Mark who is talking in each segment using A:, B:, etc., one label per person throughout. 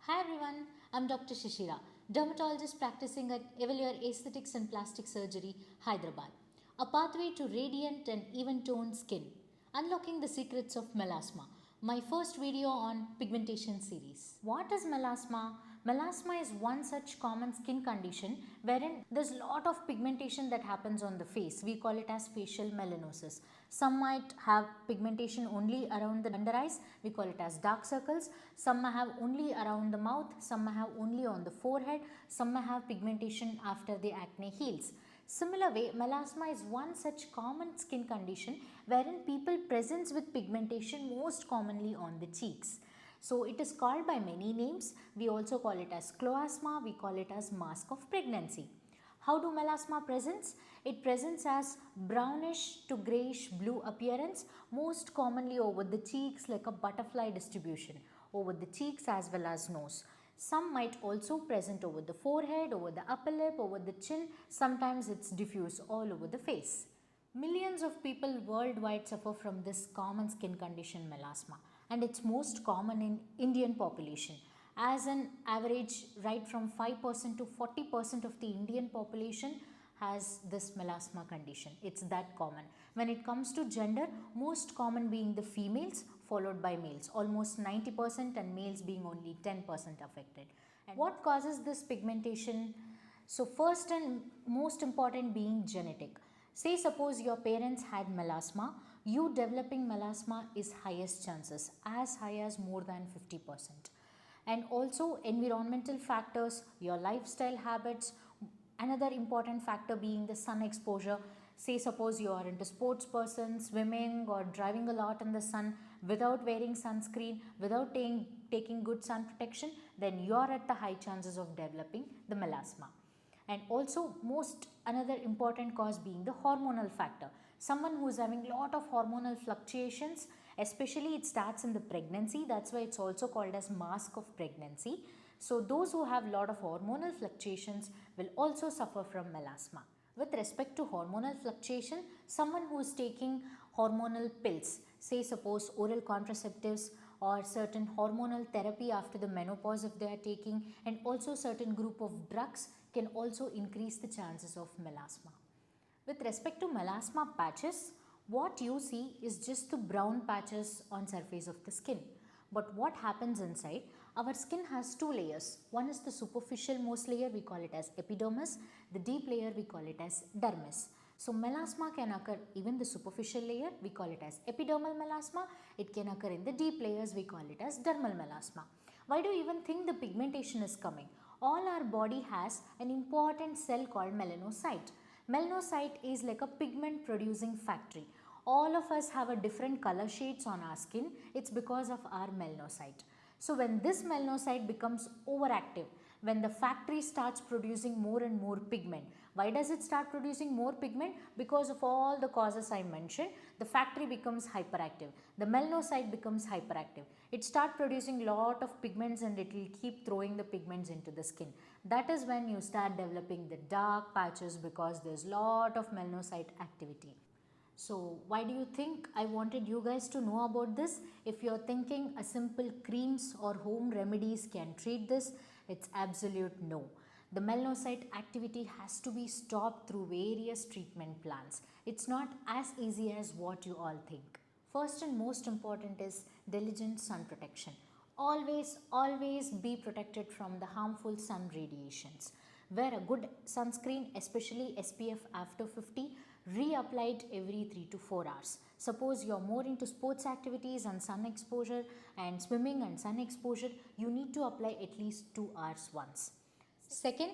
A: Hi everyone, I'm Dr. Shishira, dermatologist practicing at Evoluer Aesthetics and Plastic Surgery, Hyderabad. A pathway to radiant and even-toned skin. Unlocking the secrets of melasma. My first video on pigmentation series. What is melasma? Melasma is one such common skin condition wherein there's a lot of pigmentation that happens on the face. We call it as facial melanosis. Some might have pigmentation only around the under eyes. We call it as dark circles. Some may have only around the mouth. Some may have only on the forehead. Some may have pigmentation after the acne heals. Similar way, melasma is one such common skin condition wherein people presents with pigmentation most commonly on the cheeks. So it is called by many names. We also call it as cloasma, we call it as mask of pregnancy. How do melasma presents? It presents as brownish to greyish blue appearance, most commonly over the cheeks like a butterfly distribution, over the cheeks as well as nose. Some might also present over the forehead, over the upper lip, over the chin. Sometimes it's diffuse all over the face. Millions of people worldwide suffer from this common skin condition melasma, and it's most common in Indian population. As an average, right from 5% to 40% of the Indian population has this melasma condition. It's that common. When it comes to gender, most common being the females followed by males, almost 90%, and males being only 10% affected. And what causes this pigmentation? So first and most important being genetic. Say suppose your parents had melasma, you developing melasma is highest chances, as high as more than 50%. And also environmental factors, your lifestyle habits, another important factor being the sun exposure. Say suppose you are into sports person, swimming or driving a lot in the sun without wearing sunscreen, without taking good sun protection, then you are at the high chances of developing the melasma. And also most another important cause being the hormonal factor. Someone who is having lot of hormonal fluctuations, especially it starts in the pregnancy, that's why it's also called as mask of pregnancy. So those who have lot of hormonal fluctuations will also suffer from melasma. With respect to hormonal fluctuation, someone who is taking hormonal pills, say suppose oral contraceptives or certain hormonal therapy after the menopause if they are taking, and also certain group of drugs can also increase the chances of melasma. With respect to melasma patches, what you see is just the brown patches on surface of the skin. But what happens inside? Our skin has two layers. One is the superficial most layer, we call it as epidermis. The deep layer we call it as dermis. So melasma can occur even the superficial layer, we call it as epidermal melasma. It can occur in the deep layers, we call it as dermal melasma. Why do you even think the pigmentation is coming? All our body has an important cell called melanocyte. Melanocyte is like a pigment producing factory. All of us have a different color shades on our skin. It's because of our melanocyte. So when this melanocyte becomes overactive, when the factory starts producing more and more pigment. Why does it start producing more pigment? Because of all the causes I mentioned, the factory becomes hyperactive. The melanocyte becomes hyperactive. It starts producing lot of pigments and it will keep throwing the pigments into the skin. That is when you start developing the dark patches because there's lot of melanocyte activity. So why do you think I wanted you guys to know about this? If you're thinking a simple creams or home remedies can treat this, it's absolute no. The melanocyte activity has to be stopped through various treatment plans. It's not as easy as what you all think. First and most important is diligent sun protection. Always be protected from the harmful sun radiations. Wear a good sunscreen, especially SPF after 50, reapply it every 3 to 4 hours. Suppose you are more into sports activities and sun exposure and swimming and sun exposure, you need to apply at least 2 hours once. Second,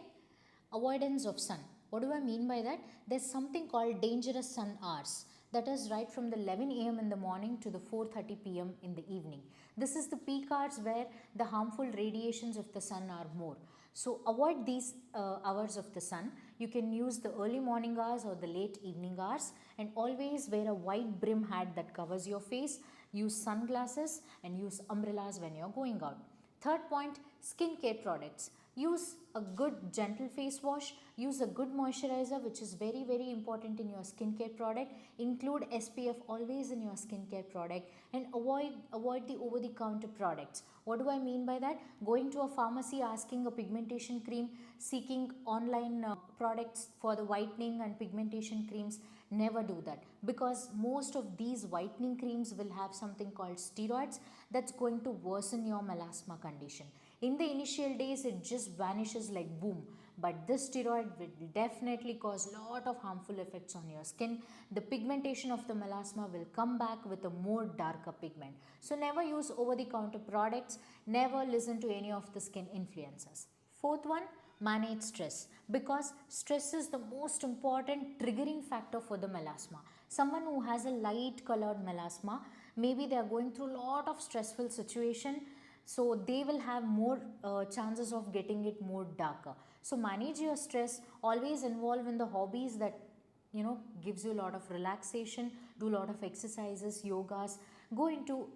A: avoidance of sun. What do I mean by that? There's something called dangerous sun hours. That is right from the 11 a.m. in the morning to the 4:30 p.m. in the evening. This is the peak hours where the harmful radiations of the sun are more. So avoid these hours of the sun. You can use the early morning hours or the late evening hours, and always wear a wide brim hat that covers your face. Use sunglasses and use umbrellas when you're going out. Third point, skincare products. Use a good gentle face wash, use a good moisturizer, which is very important in your skincare product. Include SPF always in your skincare product, and avoid the over the counter products. What do I mean by that? Going to a pharmacy asking a pigmentation cream, seeking online products for the whitening and pigmentation creams. Never do that, because most of these whitening creams will have something called steroids that's going to worsen your melasma condition. In the initial days it just vanishes like boom, but this steroid will definitely cause lot of harmful effects on your skin. The pigmentation of the melasma will come back with a more darker pigment. So never use over the counter products, never listen to any of the skin influencers. Fourth one, manage stress, because stress is the most important triggering factor for the melasma. Someone who has a light colored melasma, maybe they are going through a lot of stressful situation, so they will have more chances of getting it more darker. So manage your stress, always involve in the hobbies that gives you a lot of relaxation, do a lot of exercises, yogas, go into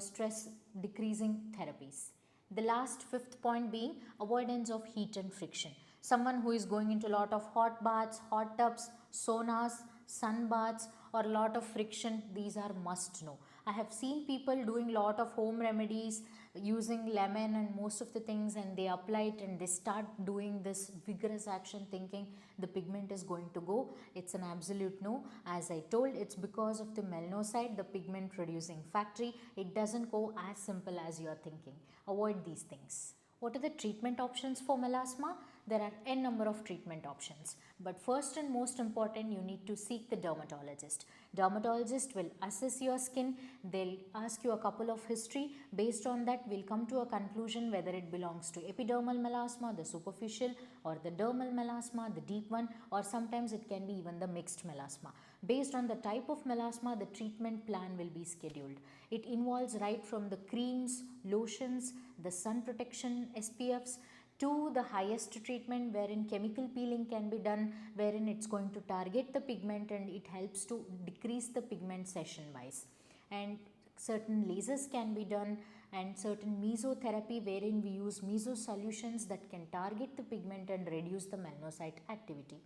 A: stress decreasing therapies. The last fifth point being avoidance of heat and friction. Someone who is going into a lot of hot baths, hot tubs, saunas, sun baths, or a lot of friction, these are must know. I have seen people doing lot of home remedies using lemon and most of the things, and they apply it and they start doing this vigorous action thinking the pigment is going to go. It's an absolute no. As I told, it's because of the melanoside, the pigment producing factory. It doesn't go as simple as you are thinking. Avoid these things. What are the treatment options for melasma? There are n number of treatment options, but first and most important, you need to seek the dermatologist. Dermatologist will assess your skin, they'll ask you a couple of history. Based on that, we'll come to a conclusion whether it belongs to epidermal melasma, the superficial, or the dermal melasma, the deep one, or sometimes it can be even the mixed melasma. Based on the type of melasma, the treatment plan will be scheduled. It involves right from the creams, lotions, the sun protection, SPFs, to the highest treatment wherein chemical peeling can be done, wherein it's going to target the pigment and it helps to decrease the pigment session wise. And certain lasers can be done, and certain mesotherapy wherein we use meso solutions that can target the pigment and reduce the melanocyte activity.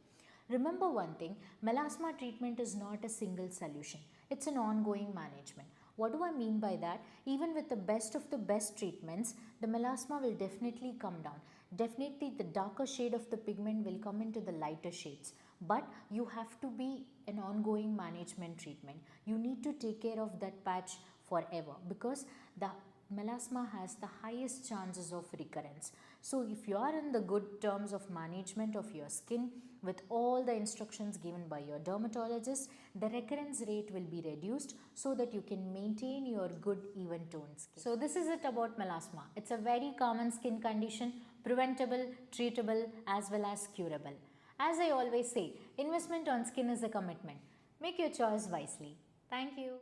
A: Remember one thing, melasma treatment is not a single solution. It's an ongoing management. What do I mean by that? Even with the best of the best treatments, the melasma will definitely come down. Definitely the darker shade of the pigment will come into the lighter shades. But you have to be an ongoing management treatment. You need to take care of that patch forever, because the melasma has the highest chances of recurrence. So if you are in the good terms of management of your skin with all the instructions given by your dermatologist, the recurrence rate will be reduced so that you can maintain your good even toned skin. So this is it about melasma. It's a very common skin condition, preventable, treatable, as well as curable. As I always say, investment on skin is a commitment. Make your choice wisely. Thank you.